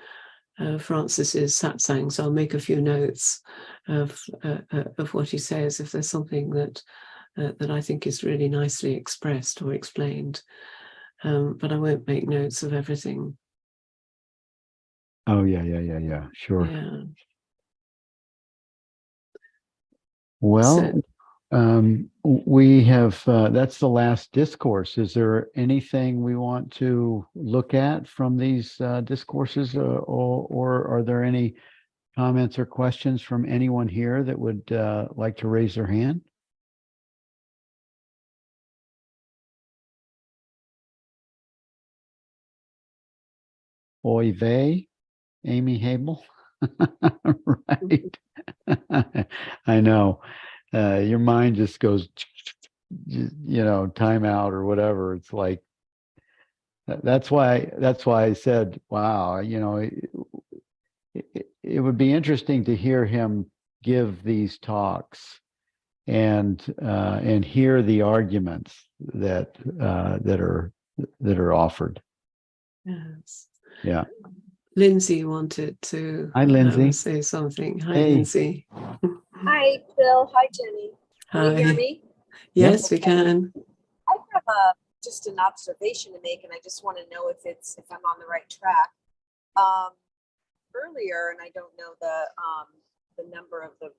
Francis's satsangs, I'll make a few notes of what he says if there's something that I think is really nicely expressed or explained. But I won't make notes of everything.
Oh, yeah. Sure.
Yeah.
Well, we have, that's the last discourse. Is there anything we want to look at from these discourses, or are there any comments or questions from anyone here that would like to raise their hand? Oy vey, Amy Habel. Right. I know. Your mind just goes, time out or whatever. It's like, that's why I said, wow, it would be interesting to hear him give these talks and hear the arguments that are offered.
Yes.
Yeah.
Lindsay wanted to
Hi, Lindsay.
say something. Hi,
Hey.
Lindsay.
Hi, Bill. Hi, Jenny. Can you hear me?
Yes, we can.
I have just an observation to make, and I just want to know if I'm on the right track. Earlier, and I don't know the number of the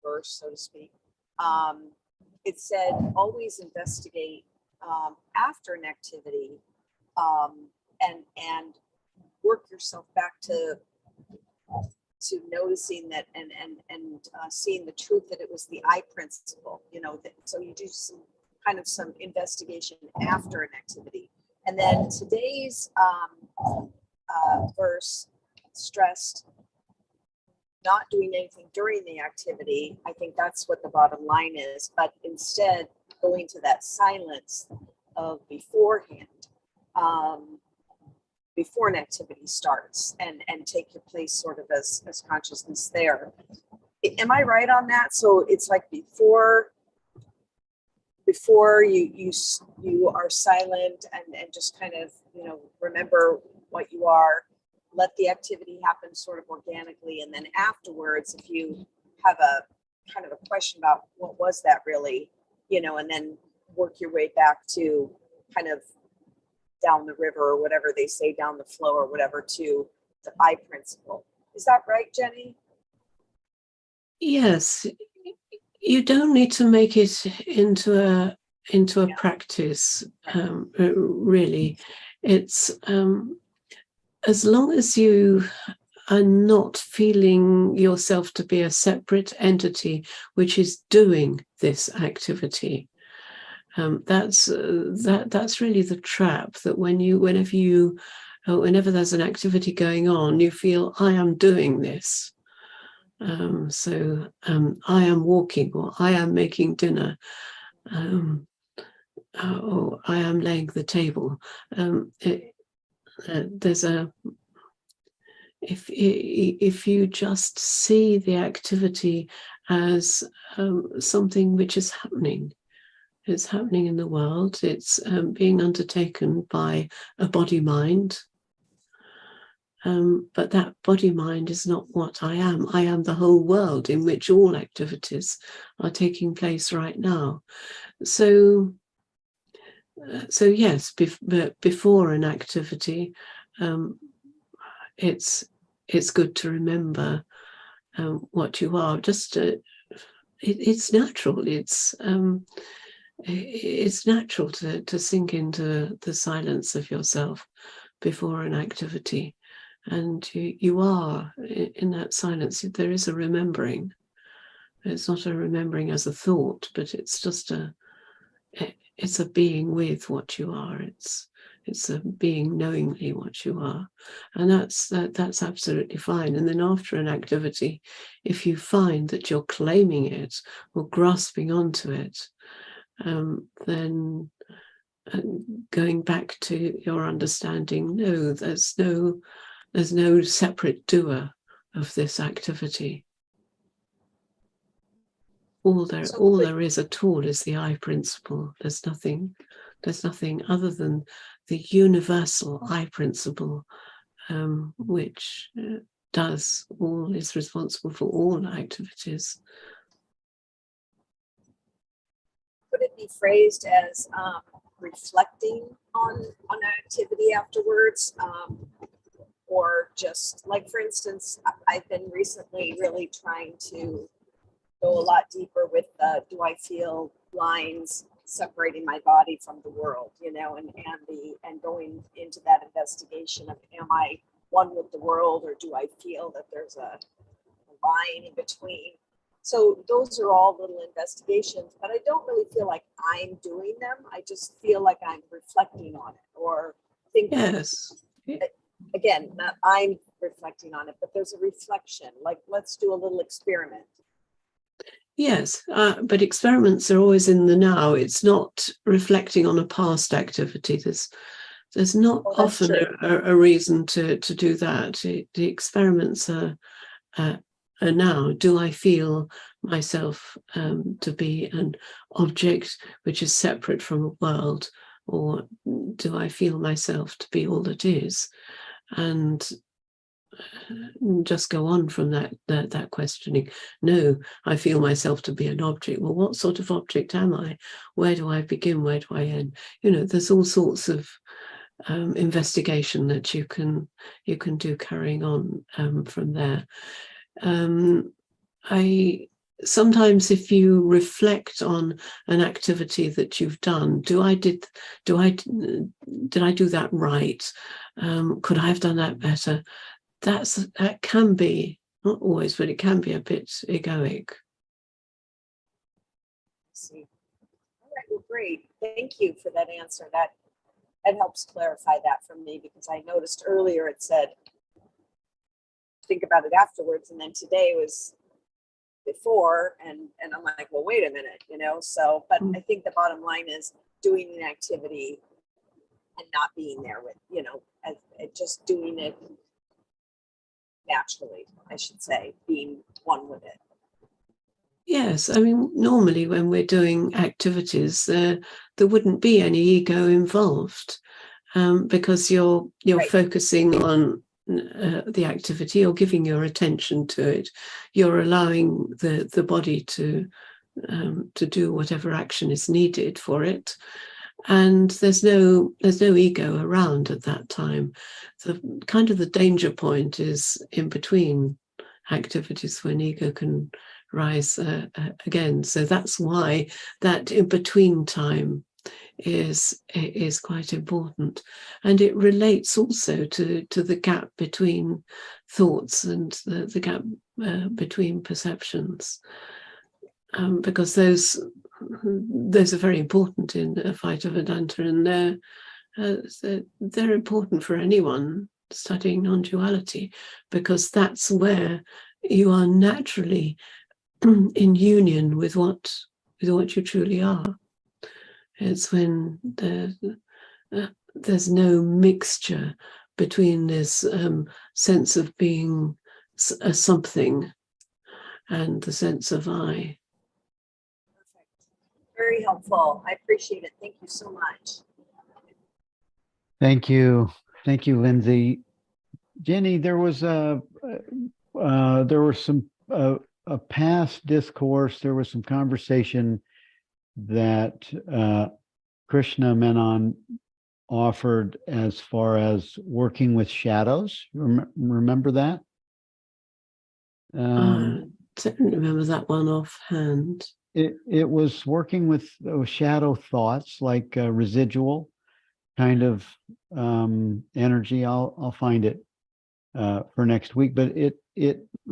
verse, so to speak. It said always investigate after an activity, and work yourself back to noticing that and seeing the truth that it was the I principle, so you do some investigation after an activity. And then today's verse stressed not doing anything during the activity. I think that's what the bottom line is, but instead going to that silence of beforehand, before an activity starts, and take your place sort of as consciousness there. Am I right on that? So it's like before you are silent and just kind of, remember what you are, let the activity happen sort of organically. And then afterwards, if you have a kind of a question about what was that really, and then work your way back to kind of down the river or whatever they say, down the flow or whatever, to the I principle. Is that right, Jenny?
Yes. You don't need to make it into a practice, really. It's as long as you are not feeling yourself to be a separate entity which is doing this activity. That's really the trap, that whenever there's an activity going on, you feel, I am doing this. So I am walking, or I am making dinner, or I am laying the table. If you just see the activity as something which is happening. It's happening in the world. It's being undertaken by a body-mind. But that body-mind is not what I am. I am the whole world in which all activities are taking place right now. So yes, before an activity, it's good to remember what you are. Just it's natural. It's natural to sink into the silence of yourself before an activity, and you are in that silence. There is a remembering. It's not a remembering as a thought, but it's just it's a being with what you are. It's a being knowingly what you are, and that's absolutely fine. And then after an activity, if you find that you're claiming it or grasping onto it, then going back to your understanding, no, there's no There's no separate doer of this activity. All there is at all is the I principle. There's nothing other than the universal I principle, which is responsible for all activities.
Could it be phrased as reflecting on an activity afterwards? Or just like, for instance, I've been recently really trying to go a lot deeper with do I feel lines separating my body from the world, and going into that investigation of, am I one with the world, or do I feel that there's a line in between? So those are all little investigations, but I don't really feel like I'm doing them. I just feel like I'm reflecting on it, or thinking.
Yes.
Again, not I'm reflecting on it, but there's a reflection. Like, let's do a little experiment.
Yes, but experiments are always in the now. It's not reflecting on a past activity. There's not often a reason to do that. The experiments are now. Do I feel myself to be an object which is separate from a world, or do I feel myself to be all that is? And just go on from that questioning. No, I feel myself to be an object. Well, what sort of object am I? Where do I begin? Where do I end? There's all sorts of investigation that you can do carrying on from there. Sometimes, if you reflect on an activity that you've done, did I do that right? Could I have done that better? That can be, not always, but it can be a bit egoic.
See. All right, well, great. Thank you for that answer. That helps clarify that for me, because I noticed earlier it said, think about it afterwards, and then today was before, and I'm like, well, wait a minute, so, but I think the bottom line is doing an activity and not being there with, just doing it naturally, I should say, being one with it.
Yes, I mean, normally when we're doing activities, there wouldn't be any ego involved, because you're right. Focusing on the activity, you're giving your attention to it, you're allowing the body to do whatever action is needed for it, and there's no ego around at that time. The danger point is in between activities, when ego can rise again. So that's why that in between time is quite important, and it relates also to the gap between thoughts and the gap between perceptions, because those are very important in Advaita Vedanta, and they're important for anyone studying non-duality, because that's where you are naturally in union with what you truly are. It's when there's no mixture between this sense of being a something and the sense of I.
Perfect. Very helpful. I appreciate it. Thank you so much.
Thank you, Lindsay. Jenny, there was a past discourse. There was some conversation that Krishna Menon offered as far as working with shadows. Remember that?
I don't remember that one offhand.
It was working with shadow thoughts, like residual kind of energy. I'll find it for next week, but it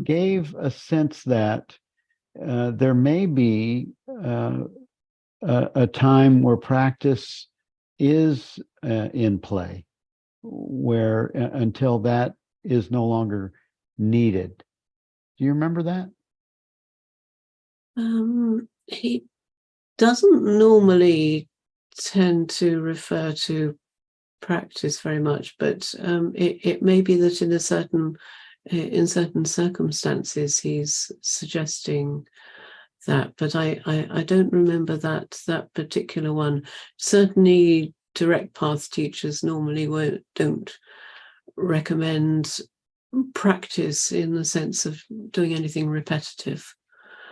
gave a sense that there may be a time where practice is in play, where until that is no longer needed. Do you remember that?
He doesn't normally tend to refer to practice very much, but it may be that in certain circumstances he's suggesting that, but I don't remember that particular one. Certainly direct path teachers normally don't recommend practice in the sense of doing anything repetitive.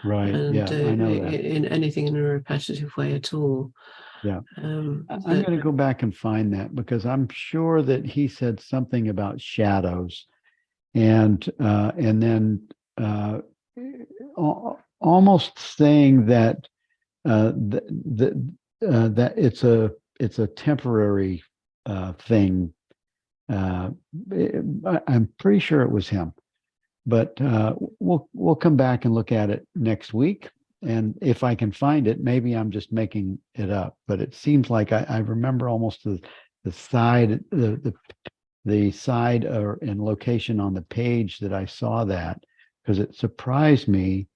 Right.
And
Yeah, I know that.
in anything in a repetitive way at all.
Yeah. I'm
But
going to go back and find that, because I'm sure that he said something about shadows, and then almost saying that that it's a temporary thing. I'm pretty sure it was him, but we'll come back and look at it next week. And if I can find it, maybe I'm just making it up, but it seems like I remember almost the side, the side or and location on the page that I saw that, because it surprised me.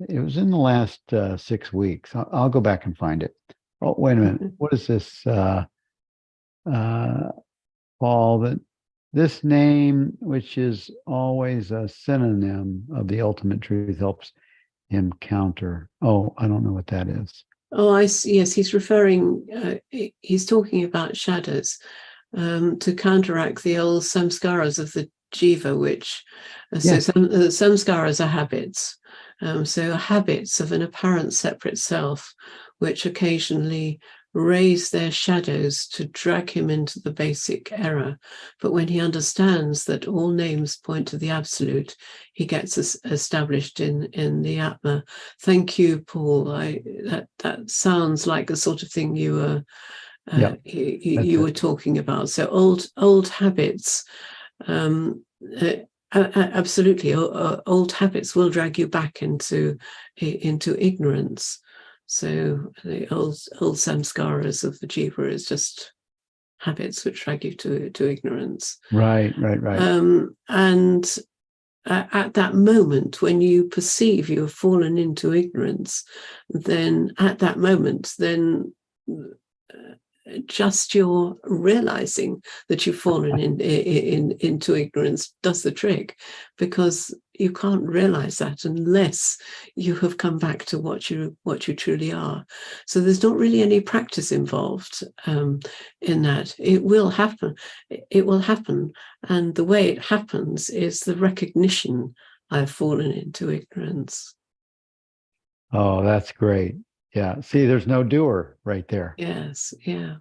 It was in the last 6 weeks. I'll go back and find it. Oh, wait a minute. What is this, Paul? That this name, which is always a synonym of the ultimate truth, helps him counter. Oh, I don't know what that is.
Oh, I see. Yes, he's referring. He's talking about shadows to counteract the old samskaras of the jiva, which
Yes.
so samskaras are habits. So habits of an apparent separate self, which occasionally raise their shadows to drag him into the basic error. But when he understands that all names point to the absolute, he gets established in the Atma. Thank you, Paul. That sounds like the sort of thing you were you were talking about. So old habits. Absolutely, old habits will drag you back into ignorance. So the old samskaras of the jiva is just habits which drag you to ignorance.
Right.
And at that moment, when you perceive you have fallen into ignorance, then at that moment, then just your realizing that you've fallen into ignorance does the trick, because you can't realize that unless you have come back to what you truly are. So there's not really any practice involved in that. It will happen. And the way it happens is the recognition I've fallen into ignorance.
Oh, that's great. Yeah. See, there's no doer right there.
Yes. Yeah.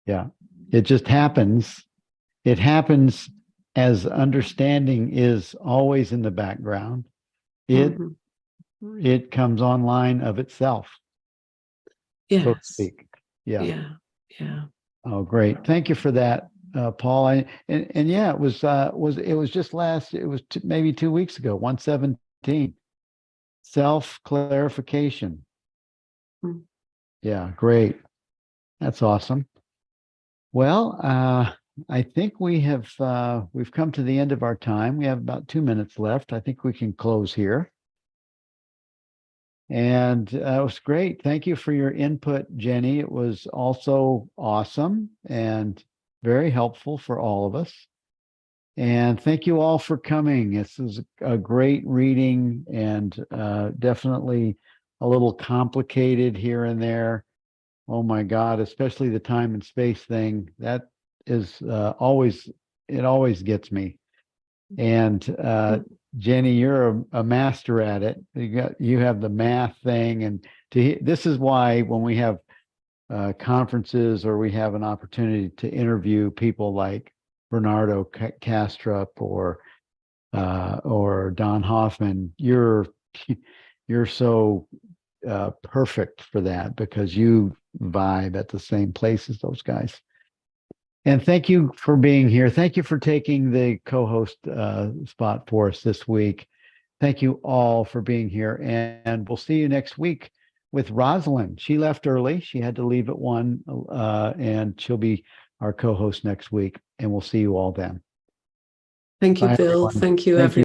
Yeah. It just happens. It happens as understanding is always in the background. It comes online of itself.
Yes.
So to speak. Yeah.
Yeah.
Oh, great. Thank you for that, Paul. And yeah, it was just maybe 2 weeks ago, 117. Self-clarification. Yeah, great. That's awesome. Well, I think we've come to the end of our time. We have about 2 minutes left. I think we can close here. And it was great. Thank you for your input, Jenny. It was also awesome and very helpful for all of us. And thank you all for coming. This is a great reading, and definitely a little complicated here and there. Oh my God, especially the time and space thing. That is always gets me. And Jenny, you're a master at it. You have the math thing, and this is why when we have conferences or we have an opportunity to interview people like Bernardo Kastrup or Don Hoffman, you're so perfect for that, because you vibe at the same place as those guys. And thank you for being here. Thank you for taking the co-host spot for us this week. Thank you all for being here, and we'll see you next week with Rosalind. She left early. She had to leave at 1, and she'll be our co-host next week, and we'll see you all then.
Thank you,
Bye,
Bill.
everyone.
Thank you,
Thank
everyone.
you.